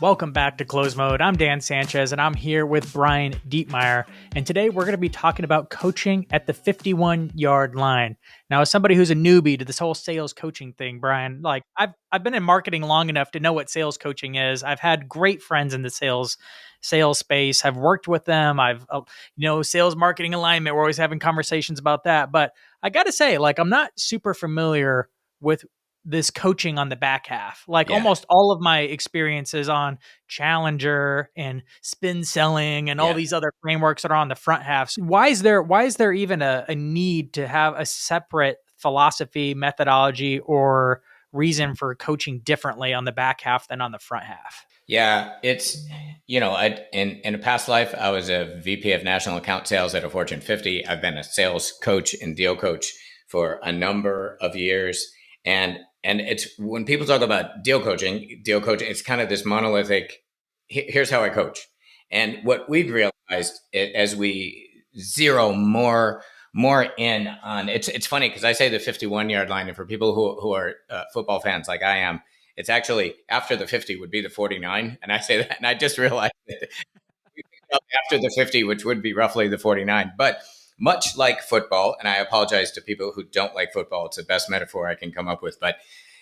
Welcome back to Close Mode. I'm Dan Sanchez, and I'm here with Brian Dietmeyer. And today we're going to be talking about coaching at the 51-yard line. Now, as somebody who's a newbie to this whole sales coaching thing, Brian, like I've been in marketing long enough to know what sales coaching is. I've had great friends in the sales space. I've worked with them. I've sales marketing alignment. We're always having conversations about that. But I got to say, like, I'm not super familiar with this coaching on the back half. Like almost all of my experiences on Challenger and spin selling and all these other frameworks that are on the front half. So why is there even a need to have a separate philosophy, methodology, or reason for coaching differently on the back half than on the front half? Yeah, it's, in a past life, I was a VP of national account sales at a Fortune 50. I've been a sales coach and deal coach for a number of years. And it's when people talk about deal coaching, it's kind of this monolithic, here's how I coach. And what we've realized as we zero more in on, it's funny because I say the 51-yard line, and for people who are football fans like I am, it's actually after the 50 would be the 49. And I say that, and I just realized that we picked up after the 50, which would be roughly the 49. But much like football, and I apologize to people who don't like football, it's the best metaphor I can come up with, but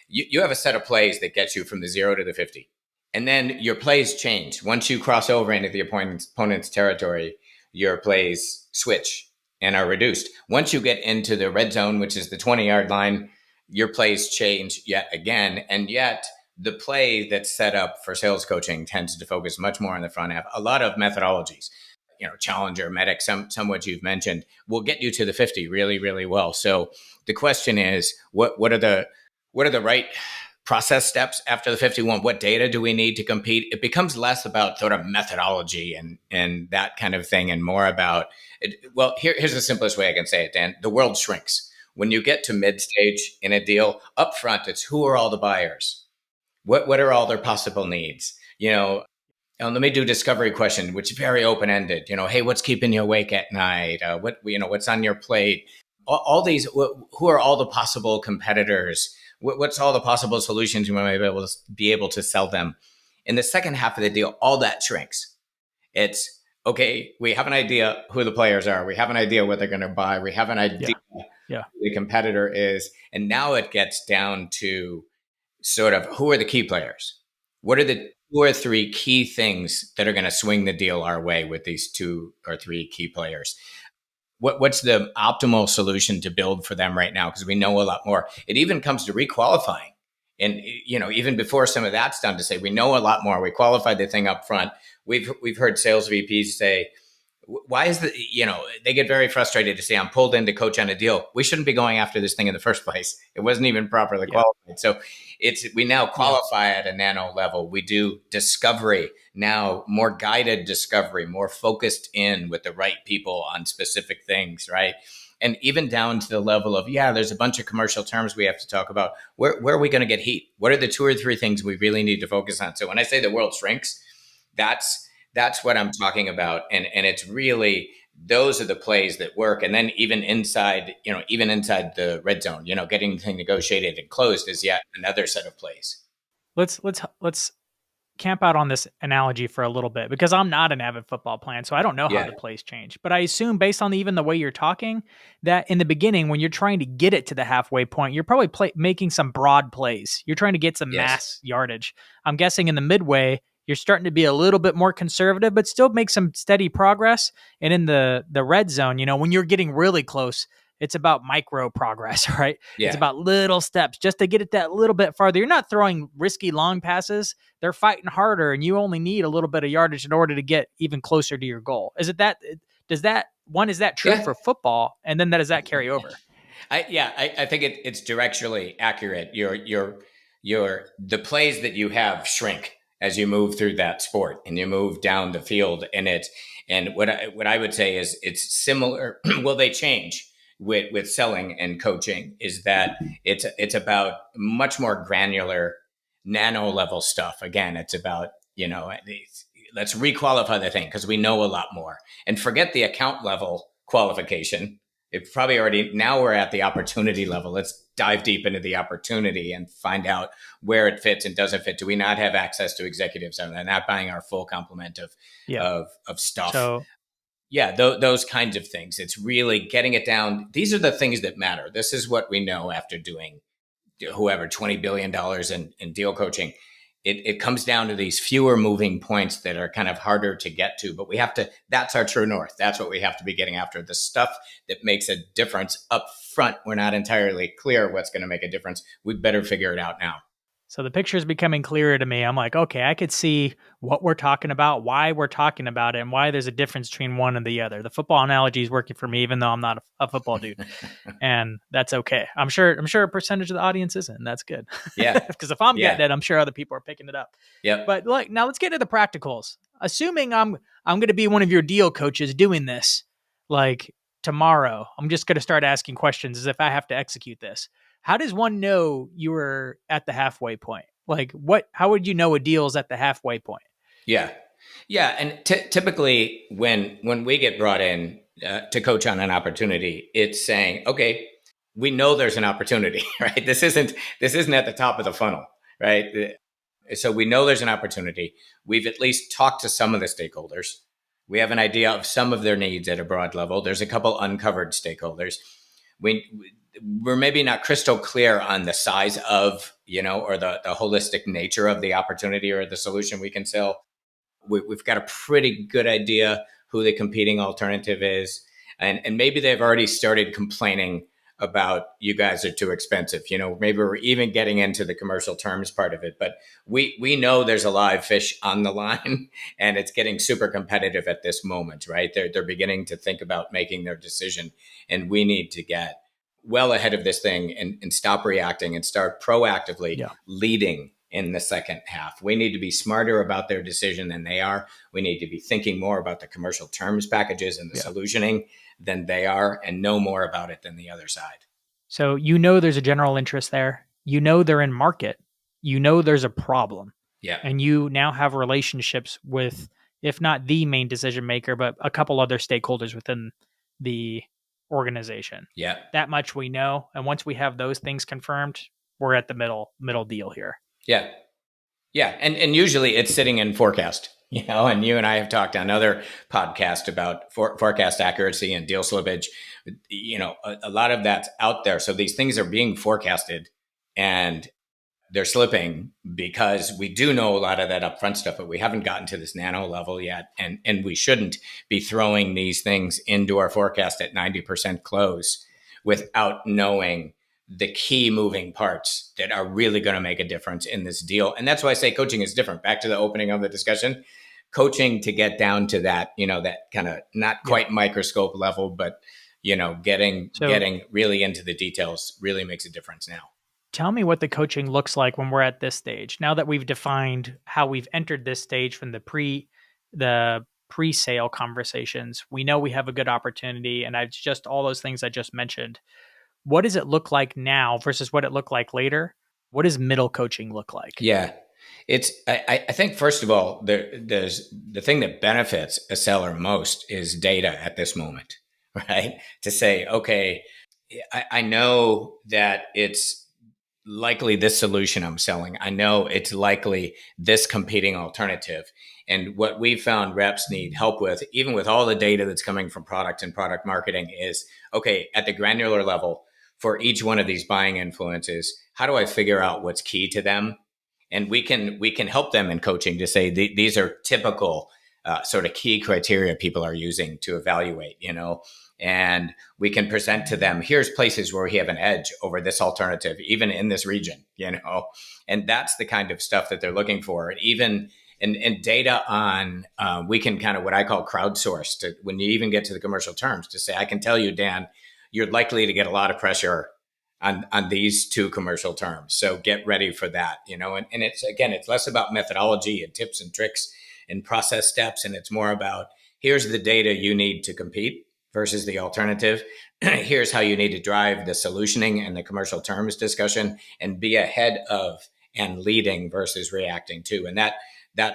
you have a set of plays that gets you from the 0 to the 50. And then your plays change. Once you cross over into the opponent's territory, your plays switch and are reduced. Once you get into the red zone, which is the 20-yard line, your plays change yet again. And yet the play that's set up for sales coaching tends to focus much more on the front half. A lot of methodologies, Challenger, Medic, some what you've mentioned, will get you to the 50 really, really well. So the question is, what are the right process steps after the 51? What data do we need to compete? It becomes less about sort of methodology and that kind of thing, and more about it. Well, here's the simplest way I can say it, Dan. The world shrinks. When you get to mid-stage in a deal, up front, it's who are all the buyers? What are all their possible needs? Let me do discovery question, which is very open-ended. Hey, what's keeping you awake at night? What's on your plate? All these, who are all the possible competitors? What's all the possible solutions you might be able to sell them? In the second half of the deal, all that shrinks. It's, okay, we have an idea who the players are. We have an idea what they're going to buy. We have an idea who the competitor is. And now it gets down to sort of, who are the key players? What are the 2 or 3 key things that are going to swing the deal our way with these 2 or 3 key players? What's the optimal solution to build for them right now? Because we know a lot more. It even comes to requalifying. And, even before some of that's done, to say, we know a lot more. We qualified the thing up front. We've heard sales VPs say, why is they get very frustrated to say, I'm pulled in to coach on a deal. We shouldn't be going after this thing in the first place. It wasn't even properly qualified. So we now qualify at a nano level. We do discovery now, more guided discovery, more focused in with the right people on specific things, right? And even down to the level of, there's a bunch of commercial terms we have to talk about. Where are we going to get heat? What are the 2 or 3 things we really need to focus on? So when I say the world shrinks, that's what I'm talking about. And it's really, those are the plays that work. And then even inside the red zone, getting the thing negotiated and closed is yet another set of plays. Let's camp out on this analogy for a little bit, because I'm not an avid football player, so I don't know how the plays change. But I assume, based on even the way you're talking, that in the beginning, when you're trying to get it to the halfway point, you're probably making some broad plays. You're trying to get some mass yardage. I'm guessing in the midway, you're starting to be a little bit more conservative, but still make some steady progress. And in the red zone, when you're getting really close, it's about micro progress, right? Yeah. It's about little steps just to get it that little bit farther. You're not throwing risky long passes. They're fighting harder, and you only need a little bit of yardage in order to get even closer to your goal. Is that true for football? And then does that carry over? I think it's directionally accurate. The plays that you have shrink as you move through that sport and you move down the field. And what I would say is it's similar. Well, they change with selling and coaching, is that it's about much more granular nano level stuff. Again, it's about, let's requalify the thing because we know a lot more, and forget the account level qualification. It probably already, now we're at the opportunity level. Let's dive deep into the opportunity and find out where it fits and doesn't fit. Do we not have access to executives? Are they not buying our full complement Yeah. of stuff? So Yeah, those kinds of things. It's really getting it down. These are the things that matter. This is what we know after doing whoever $20 billion in deal coaching. It comes down to these fewer moving points that are kind of harder to get to, but we have to, that's our true north. That's what we have to be getting after. The stuff that makes a difference up front, we're not entirely clear what's going to make a difference. We better figure it out now. So the picture is becoming clearer to me. I'm like, okay, I could see what we're talking about, why we're talking about it, and why there's a difference between one and the other. The football analogy is working for me, even though I'm not a football dude, and that's okay. I'm sure a percentage of the audience isn't, and that's good. Yeah. Because if I'm getting Yeah. it, I'm sure other people are picking it up. Yep. But like, now let's get to the practicals. Assuming I'm going to be one of your deal coaches doing this, like tomorrow, I'm just going to start asking questions as if I have to execute this. How does one know you were at the halfway point? Like, how would you know a deal is at the halfway point? Yeah. Yeah. And typically when we get brought in to coach on an opportunity, it's saying, okay, we know there's an opportunity, right? This isn't at the top of the funnel, right? So we know there's an opportunity. We've at least talked to some of the stakeholders. We have an idea of some of their needs at a broad level. There's a couple uncovered stakeholders. We're maybe not crystal clear on the size of, or the holistic nature of the opportunity or the solution we can sell. We've got a pretty good idea who the competing alternative is. And maybe they've already started complaining about you guys are too expensive. Maybe we're even getting into the commercial terms part of it, but we know there's a live fish on the line and it's getting super competitive at this moment, right? They're beginning to think about making their decision, and we need to get well ahead of this thing and stop reacting and start proactively Yeah. leading in the second half. We need to be smarter about their decision than they are. We need to be thinking more about the commercial terms packages and the Yeah. solutioning than they are, and know more about it than the other side. So there's a general interest there. They're in market. There's a problem. Yeah. And you now have relationships with, if not the main decision maker, but a couple other stakeholders within the organization. Yeah. That much we know. And once we have those things confirmed, we're at the middle deal here. Yeah. Yeah. And usually it's sitting in forecast, and you and I have talked on other podcasts about forecast accuracy and deal slippage. A lot of that's out there. So these things are being forecasted and they're slipping because we do know a lot of that upfront stuff, but we haven't gotten to this nano level yet. And we shouldn't be throwing these things into our forecast at 90% close without knowing the key moving parts that are really going to make a difference in this deal. And that's why I say coaching is different. Back to the opening of the discussion, coaching to get down to that, that kind of not quite microscope level, but getting really into the details really makes a difference now. Tell me what the coaching looks like when we're at this stage. Now that we've defined how we've entered this stage from the pre-sale conversations, we know we have a good opportunity, and I've just all those things I just mentioned. What does it look like now versus what it looked like later? What does middle coaching look like? Yeah, I think first of all, there's the thing that benefits a seller most is data at this moment, right? To say, okay, I know that it's likely this solution I'm selling. I know it's likely this competing alternative. And what we've found reps need help with, even with all the data that's coming from product and product marketing, is okay, at the granular level, for each one of these buying influences, how do I figure out what's key to them? And we can help them in coaching to say these are typical sort of key criteria people are using to evaluate, and we can present to them, here's places where we have an edge over this alternative, even in this region, and that's the kind of stuff that they're looking for. And even and data on, we can kind of what I call crowdsource to, when you even get to the commercial terms, to say, I can tell you, Dan, you're likely to get a lot of pressure on these two commercial terms. So get ready for that, and it's less about methodology and tips and tricks and process steps. And it's more about, here's the data you need to compete versus the alternative. Here's how you need to drive the solutioning and the commercial terms discussion and be ahead of and leading versus reacting to. And that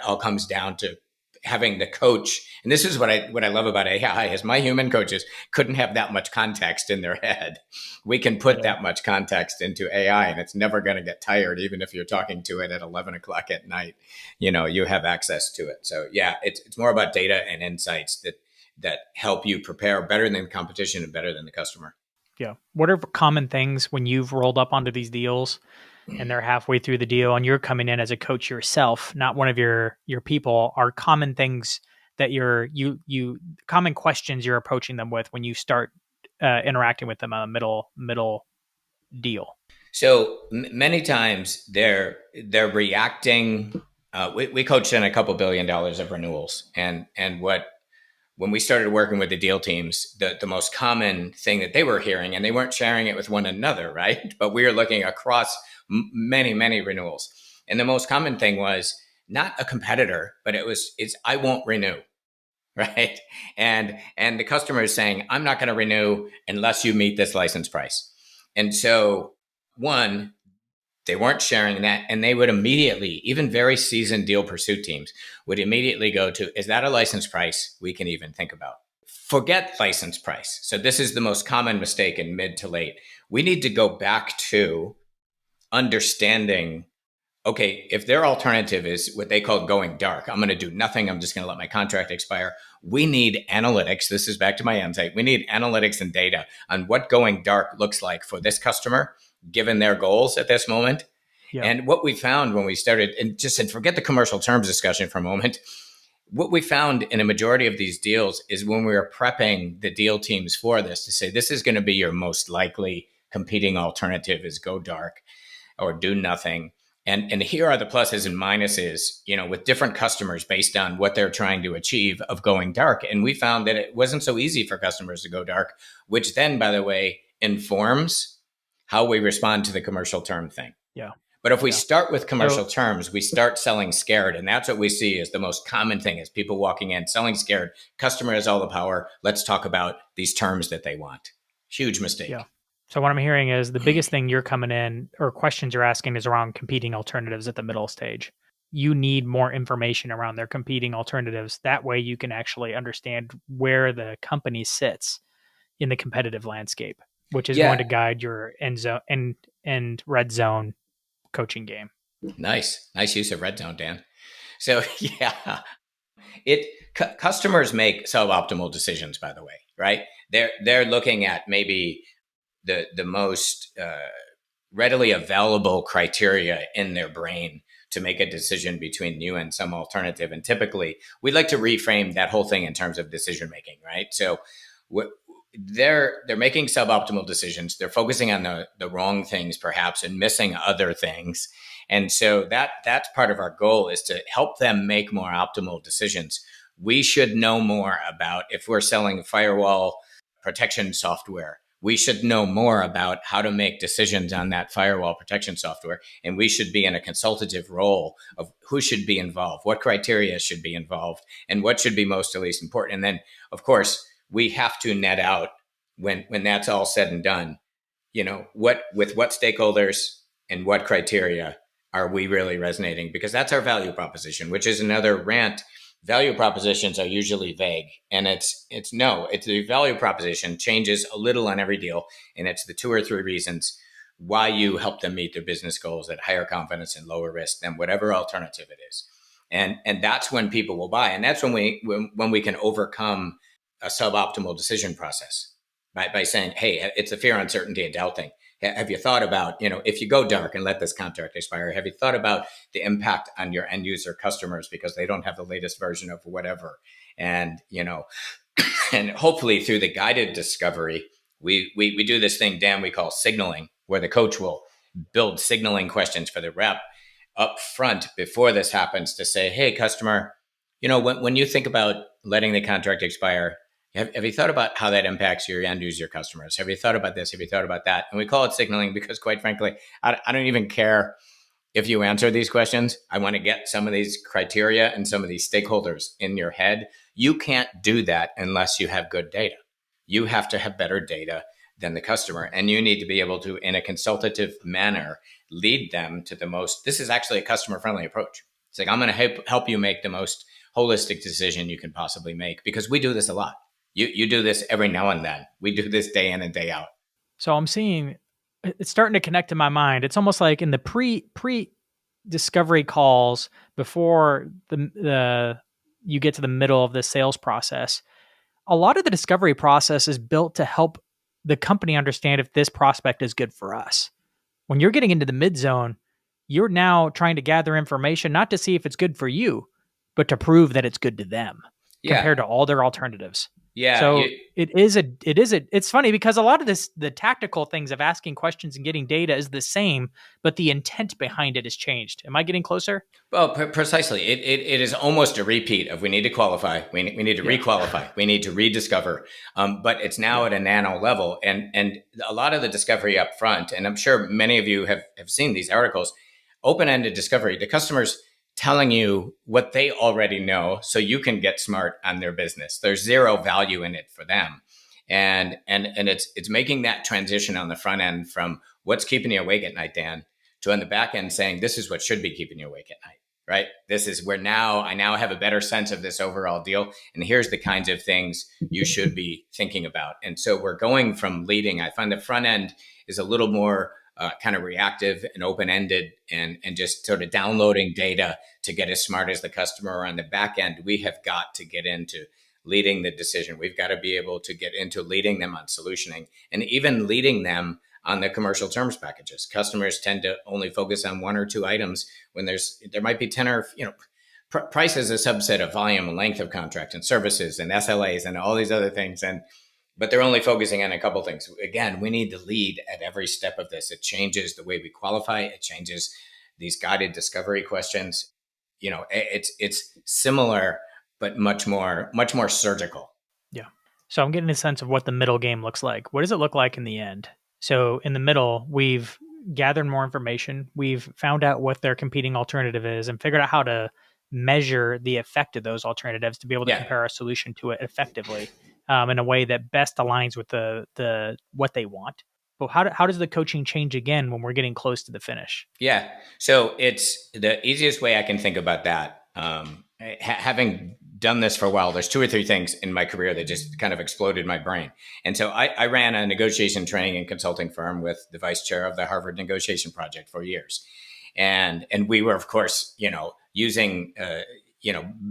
all comes down to having the coach, and this is what I love about AI is my human coaches couldn't have that much context in their head. We can put Yeah. that much context into AI, and it's never going to get tired, even if you're talking to it at 11 o'clock at night. You have access to it. So yeah, it's more about data and insights that help you prepare better than the competition and better than the customer. Yeah. What are common things when you've rolled up onto these deals and they're halfway through the deal and you're coming in as a coach yourself, not one of your people, are common things that you common questions you're approaching them with when you start interacting with them on a middle deal? So many times they're reacting. We coached in a couple $1 billion of renewals, and what when we started working with the deal teams, the most common thing that they were hearing, and they weren't sharing it with one another, right? But we were looking across many renewals, and the most common thing was not a competitor, but it's I won't renew, right? And the customer is saying I'm not going to renew unless you meet this license price, and so one, they weren't sharing that, and they would immediately, even very seasoned deal pursuit teams would immediately go to, is that a license price we can even think about? Forget license price. So this is the most common mistake in mid to late. We need to go back to understanding, okay, if their alternative is what they call going dark, I'm going to do nothing, I'm just going to let my contract expire. We need analytics. This is back to my insight. We need analytics and data on what going dark looks like for this customer, given their goals at this moment. Yeah. And what we found when we started, and just said, forget the commercial terms discussion for a moment. What we found in a majority of these deals is when we were prepping the deal teams for this to say, this is going to be your most likely competing alternative is go dark or do nothing. And here are the pluses and minuses, with different customers based on what they're trying to achieve of going dark. And we found that it wasn't so easy for customers to go dark, which then, by the way, informs how we respond to the commercial term thing. Yeah. But if we Yeah. start with commercial So terms, we start selling scared. And that's what we see is the most common thing is people walking in, selling scared. Customer has all the power. Let's talk about these terms that they want. Huge yeah. mistake. So what I'm hearing is the biggest thing you're coming in or questions you're asking is around competing alternatives at the middle stage. You need more information around their competing alternatives. That way you can actually understand where the company sits in the competitive landscape, which is going Yeah. to guide your end zone and red zone coaching game. Nice use of red zone, Dan. So yeah, customers make suboptimal decisions, by the way, right? They're looking at maybe the most readily available criteria in their brain to make a decision between you and some alternative. And typically, we like to reframe that whole thing in terms of decision making, right? So they're making suboptimal decisions. They're focusing on the wrong things, perhaps, and missing other things. And so that's part of our goal is to help them make more optimal decisions. We should know more about if we're selling firewall protection software. We should know more about how to make decisions on that firewall protection software. And we should be in a consultative role of who should be involved, what criteria should be involved, and what should be most or least important. And then, of course, we have to net out when that's all said and done, what stakeholders and what criteria are we really resonating? Because that's our value proposition, which is another rant. Value propositions are usually vague, and it's the value proposition changes a little on every deal, and it's the 2 or 3 reasons why you help them meet their business goals at higher confidence and lower risk than whatever alternative it is. And that's when people will buy, and that's when we can overcome a suboptimal decision process by saying, hey, it's a fear, uncertainty, and doubt thing. Have you thought about, if you go dark and let this contract expire, have you thought about the impact on your end user customers because they don't have the latest version of whatever? And, and hopefully through the guided discovery, we do this thing, Dan, we call signaling, where the coach will build signaling questions for the rep up front before this happens to say, hey, customer, when you think about letting the contract expire, have you thought about how that impacts your end user customers? Have you thought about this? Have you thought about that? And we call it signaling because, quite frankly, I don't even care if you answer these questions. I want to get some of these criteria and some of these stakeholders in your head. You can't do that unless you have good data. You have to have better data than the customer. And you need to be able to, in a consultative manner, lead them to the most. This is actually a customer friendly approach. It's like, I'm going to help you make the most holistic decision you can possibly make, because we do this a lot. You do this every now and then. We do this day in and day out. So I'm seeing it's starting to connect to my mind. It's almost like in the pre discovery calls before the you get to the middle of the sales process. A lot of the discovery process is built to help the company understand if this prospect is good for us. When you're getting into the mid zone, you're now trying to gather information not to see if it's good for you, but to prove that it's good to them Yeah. compared to all their alternatives. Yeah. So it's funny because a lot of this, the tactical things of asking questions and getting data is the same, but the intent behind it has changed. Am I getting closer? Well, precisely. It is almost a repeat of we need to qualify, we need to Yeah. requalify, we need to rediscover. But it's now at a nano level. And a lot of the discovery up front, and I'm sure many of you have seen these articles, open-ended discovery, the customer's telling you what they already know so you can get smart on their business. There's zero value in it for them. And it's making that transition on the front end from what's keeping you awake at night, Dan, to on the back end saying this is what should be keeping you awake at night. Right? This is where I now have a better sense of this overall deal. And here's the kinds of things you should be thinking about. And so we're going from leading. I find the front end is a little more kind of reactive and open-ended and just sort of downloading data to get as smart as the customer. On the back end, we have got to get into leading the decision. We've got to be able to get into leading them on solutioning and even leading them on the commercial terms packages. Customers tend to only focus on one or two items when there might be 10 or, price is a subset of volume and length of contract and services and SLAs and all these other things. But they're only focusing on a couple of things. Again, we need to lead at every step of this. It changes the way we qualify. It changes these guided discovery questions. It's similar, but much more surgical. Yeah. So I'm getting a sense of what the middle game looks like. What does it look like in the end? So in the middle, we've gathered more information. We've found out what their competing alternative is and figured out how to measure the effect of those alternatives to be able to compare our solution to it effectively in a way that best aligns with the what they want. But how does the coaching change again when we're getting close to the finish? Yeah. So it's the easiest way I can think about that. Having done this for a while, there's two or three things in my career that just kind of exploded my brain. And so I ran a negotiation training and consulting firm with the vice chair of the Harvard Negotiation Project for years. And we were, of course, using,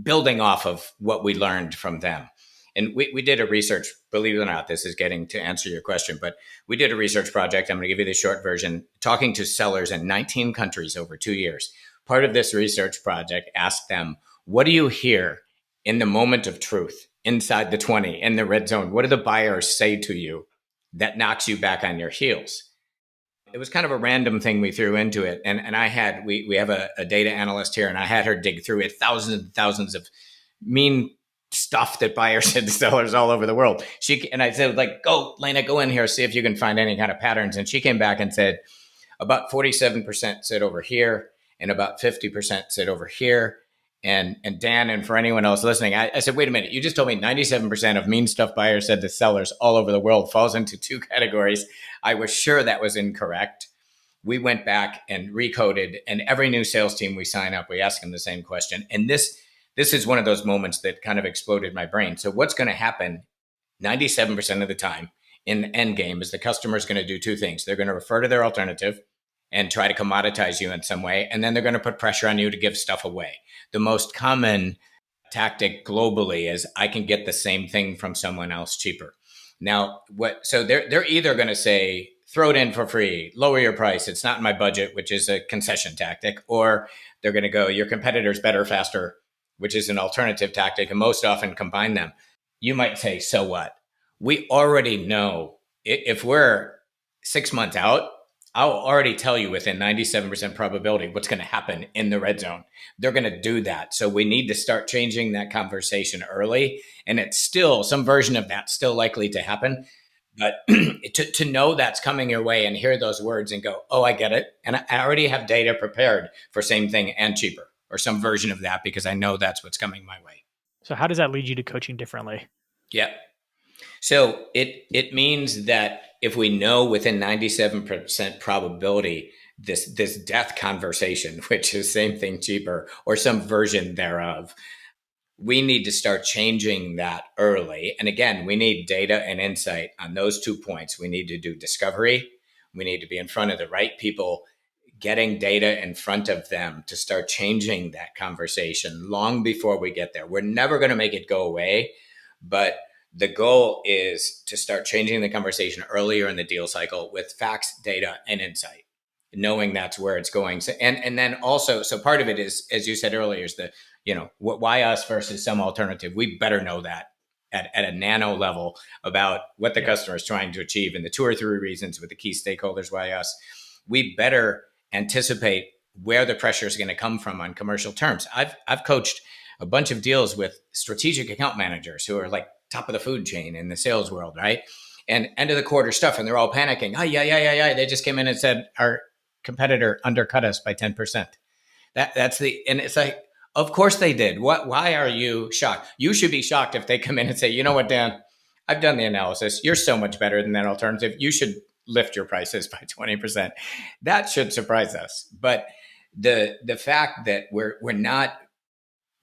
building off of what we learned from them. And we did a research, believe it or not, this is getting to answer your question, but we did a research project. I'm going to give you the short version, talking to sellers in 19 countries over 2 years. Part of this research project asked them, what do you hear in the moment of truth inside the 20 in the red zone? What do the buyers say to you that knocks you back on your heels? It was kind of a random thing we threw into it. And we have a data analyst here, and I had her dig through it, thousands and thousands of mean stuff that buyers said to sellers all over the world. And I said, go, Lena, go in here, see if you can find any kind of patterns. And she came back and said, about 47% said over here, and about 50% said over here. And Dan, and for anyone else listening, I said, wait a minute, you just told me 97% of mean stuff buyers said to sellers all over the world falls into two categories. I was sure that was incorrect. We went back and recoded, and every new sales team we sign up, we ask them the same question. And this is one of those moments that kind of exploded my brain. So what's going to happen 97% of the time in Endgame is the customer is going to do two things. They're going to refer to their alternative and try to commoditize you in some way. And then they're going to put pressure on you to give stuff away. The most common tactic globally is I can get the same thing from someone else cheaper. Now, so they're either going to say, throw it in for free, lower your price, it's not in my budget, which is a concession tactic, or they're going to go, your competitor's better, faster, which is an alternative tactic, and most often combine them. You might say, so what? We already know if we're 6 months out, I'll already tell you within 97% probability what's going to happen in the red zone. They're going to do that. So we need to start changing that conversation early. And it's still, some version of that's still likely to happen. But to know that's coming your way and hear those words and go, oh, I get it. And I already have data prepared for same thing and cheaper, or some version of that, because I know that's what's coming my way. So how does that lead you to coaching differently? Yeah. So it means that if we know within 97% probability this death conversation, which is same thing cheaper or some version thereof, We need to start changing that early. And again, we need data and insight on those 2 points. We need to do discovery. We need to be in front of the right people, getting data in front of them to start changing that conversation long before we get there. We're never going to make it go away, but the goal is to start changing the conversation earlier in the deal cycle with facts, data, and insight, knowing that's where it's going. So, and then also, so part of it is, as you said earlier, is the, why us versus some alternative. We better know that at a nano level about what the customer is trying to achieve, and the 2 or 3 reasons with the key stakeholders why us. We better anticipate where the pressure is going to come from on commercial terms. I've coached a bunch of deals with strategic account managers who are like top of the food chain in the sales world, right? And end of the quarter stuff, and they're all panicking. Oh, yeah. They just came in and said our competitor undercut us by 10%. And it's like, of course they did. Why are you shocked? You should be shocked if they come in and say, you know what, Dan, I've done the analysis. You're so much better than that alternative. You should lift your prices by 20%. That should surprise us. But the fact that we're not,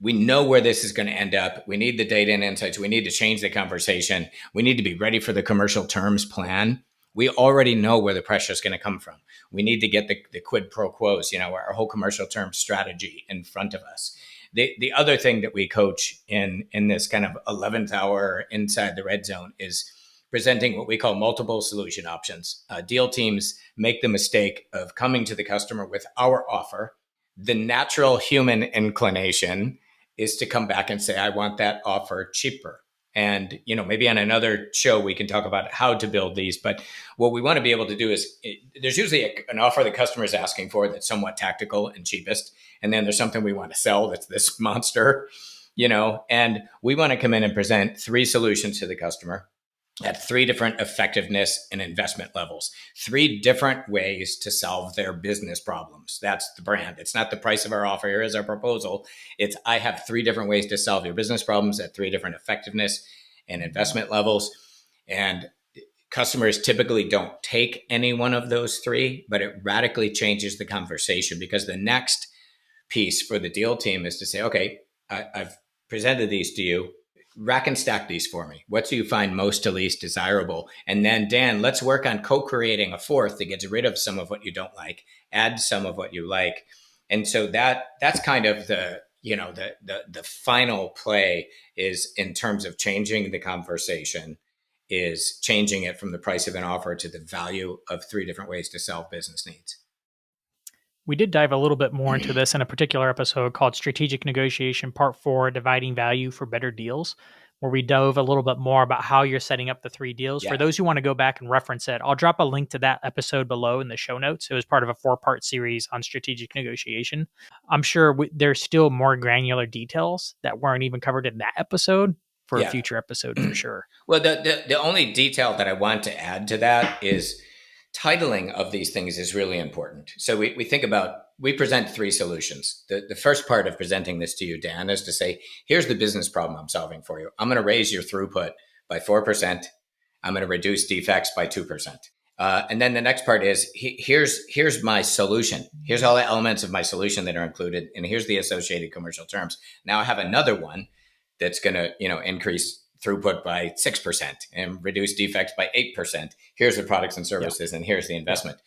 we know where this is going to end up. We need the data and insights. We need to change the conversation. We need to be ready for the commercial terms plan. We already know where the pressure is going to come from. We need to get the quid pro quos, our whole commercial terms strategy in front of us. The other thing that we coach in this kind of 11th hour inside the red zone is presenting what we call multiple solution options. Deal teams make the mistake of coming to the customer with our offer. The natural human inclination is to come back and say, I want that offer cheaper. And, maybe on another show, we can talk about how to build these. But what we want to be able to do is there's usually an offer the customer is asking for that's somewhat tactical and cheapest. And then there's something we want to sell that's this monster, and we want to come in and present 3 solutions to the customer at 3 different effectiveness and investment levels, 3 different ways to solve their business problems. That's the brand. It's not the price of our offer. Here is our proposal. It's, I have 3 different ways to solve your business problems at 3 different effectiveness and investment levels. And customers typically don't take any one of those 3, but it radically changes the conversation, because the next piece for the deal team is to say, okay, I've presented these to you. Rack and stack these for me. What do you find most to least desirable? And then, Dan, let's work on co-creating a 4th that gets rid of some of what you don't like, add some of what you like. And so that's kind of the final play, is in terms of changing the conversation, is changing it from the price of an offer to the value of 3 different ways to solve business needs. We did dive a little bit more into this in a particular episode called Strategic Negotiation Part 4, Dividing Value for Better Deals, where we dove a little bit more about how you're setting up the 3 deals. Yeah. For those who want to go back and reference it, I'll drop a link to that episode below in the show notes. It was part of a 4-part series on strategic negotiation. I'm sure there's still more granular details that weren't even covered in that episode for a future episode for sure. Well, the only detail that I want to add to that is titling of these things is really important. So we think about, we present 3 solutions. The first part of presenting this to you, Dan, is to say, here's the business problem I'm solving for you. I'm going to raise your throughput by 4%. I'm going to reduce defects by 2%. And then the next part is, here's my solution. Here's all the elements of my solution that are included, and here's the associated commercial terms. Now I have another one that's going to, increase throughput by 6% and reduce defects by 8%. Here's the products and services, and here's the investment.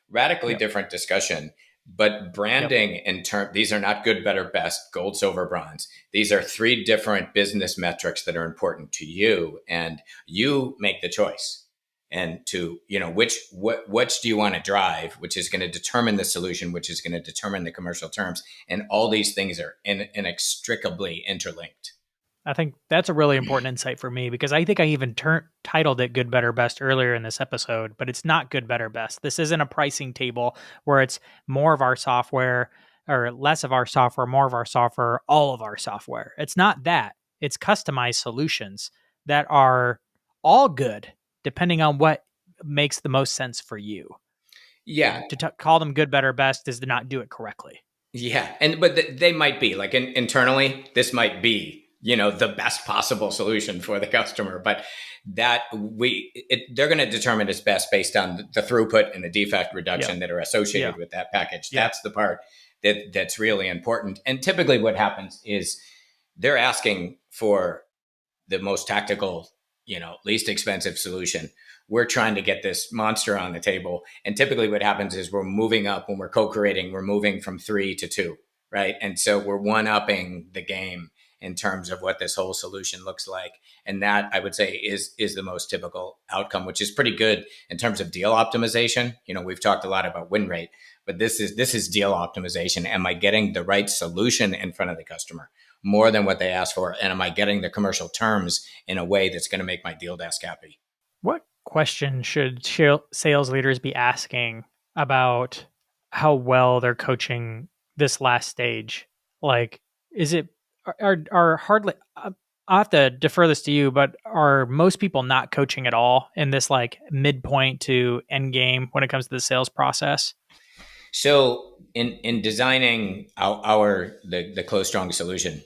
Radically different discussion, but branding in term, these are not good, better, best, gold, silver, bronze. These are 3 different business metrics that are important to you, and you make the choice. And to, which do you want to drive, which is going to determine the solution, which is going to determine the commercial terms. And all these things are inextricably interlinked. I think that's a really important insight for me, because I think I even titled it Good, Better, Best earlier in this episode, but it's not Good, Better, Best. This isn't a pricing table where it's more of our software or less of our software, more of our software, all of our software. It's not that. It's customized solutions that are all good, depending on what makes the most sense for you. Yeah. To call them Good, Better, Best is to not do it correctly. Yeah. But they might be like internally, this might be, the best possible solution for the customer, but that they're going to determine it's best based on the throughput and the defect reduction that are associated with that package. That's the part that's really important. And typically what happens is they're asking for the most tactical, least expensive solution. We're trying to get this monster on the table. And typically what happens is we're moving up when we're co-creating, we're moving from 3 to 2, right? And so we're one-upping the game in terms of what this whole solution looks like. And that, I would say, is the most typical outcome, which is pretty good in terms of deal optimization. We've talked a lot about win rate, but this is deal optimization. Am I getting the right solution in front of the customer more than what they asked for? And am I getting the commercial terms in a way that's going to make my deal desk happy? What question should sales leaders be asking about how well they're coaching this last stage? Like, is it are hardly? I'll have to defer this to you, but are most people not coaching at all in this like midpoint to end game when it comes to the sales process? So in designing the close strong solution,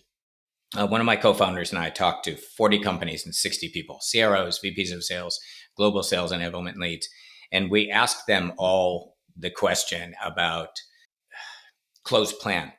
one of my co-founders and I talked to 40 companies and 60 people, CROs, VPs of sales, global sales enablement leads. And we asked them all the question about closed plan.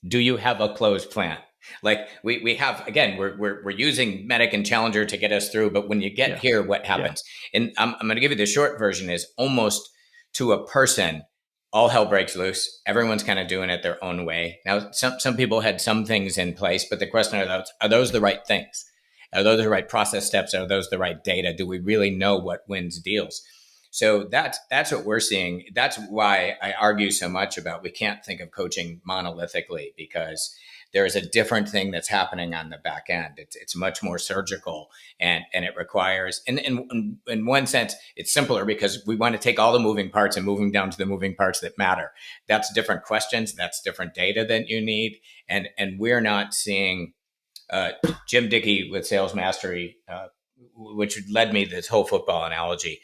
Do you have a closed plan? Like we have, again, we're using Medic and Challenger to get us through, but when you get here, what happens? And I'm going to give you the short version is almost to a person, all hell breaks loose. Everyone's kind of doing it their own way. Now, some people had some things in place, but the question are those the right things? Are those the right process steps? Are those the right data? Do we really know what wins deals? So that's what we're seeing. That's why I argue so much about we can't think of coaching monolithically, because there is a different thing that's happening on the back end. It's much more surgical, and it requires, in one sense, it's simpler because we want to take all the moving parts and moving down to the moving parts that matter. That's different questions. That's different data that you need. And we're not seeing Jim Dickey with Sales Mastery, which led me to this whole football analogy.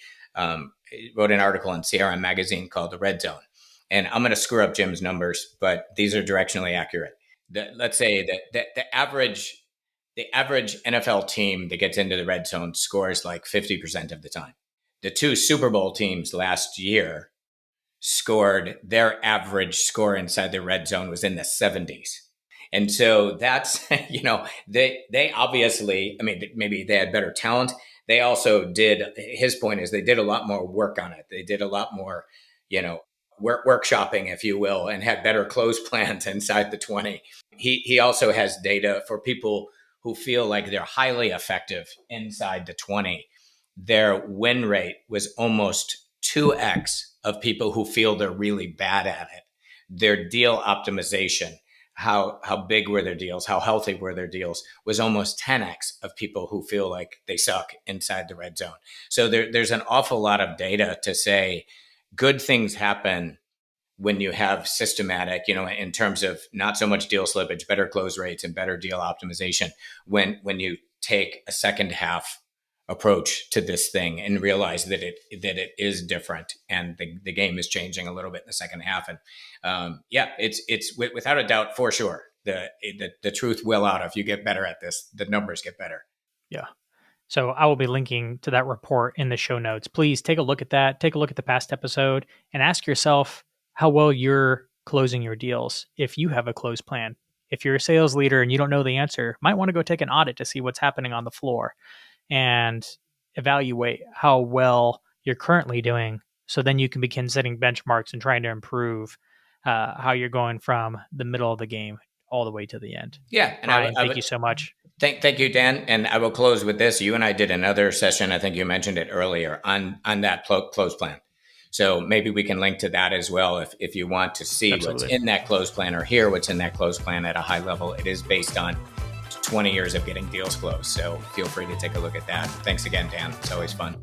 Wrote an article in CRM magazine called The Red Zone. And I'm going to screw up Jim's numbers, but these are directionally accurate. Let's say that the average NFL team that gets into the red zone scores like 50% of the time. The 2 Super Bowl teams last year scored, their average score inside the red zone was in the 70s. And so that's, they obviously, I mean, maybe they had better talent. They also did, his point is they did a lot more work on it. They did a lot more, workshopping, if you will, and had better close plans inside the 20. He also has data for people who feel like they're highly effective inside the 20. Their win rate was almost 2x of people who feel they're really bad at it. Their deal optimization, how big were their deals, how healthy were their deals, was almost 10x of people who feel like they suck inside the red zone. So there's an awful lot of data to say good things happen when you have systematic, in terms of not so much deal slippage, better close rates and better deal optimization, when you take a second half approach to this thing and realize that it is different and the game is changing a little bit in the second half. And it's without a doubt, for sure, the truth will out. If you get better at this, the numbers get better. Yeah. So I will be linking to that report in the show notes. Please take a look at that. Take a look at the past episode and ask yourself how well you're closing your deals. If you have a close plan, if you're a sales leader and you don't know the answer, might want to go take an audit to see what's happening on the floor and evaluate how well you're currently doing. So then you can begin setting benchmarks and trying to improve how you're going from the middle of the game all the way to the end. Yeah. And Brian, thank you so much. Thank you, Dan. And I will close with this. You and I did another session, I think you mentioned it earlier, on that close plan. So maybe we can link to that as well if you want to see Absolutely. What's in that closed plan or hear what's in that closed plan at a high level. It is based on 20 years of getting deals closed. So feel free to take a look at that. Thanks again, Dan. It's always fun.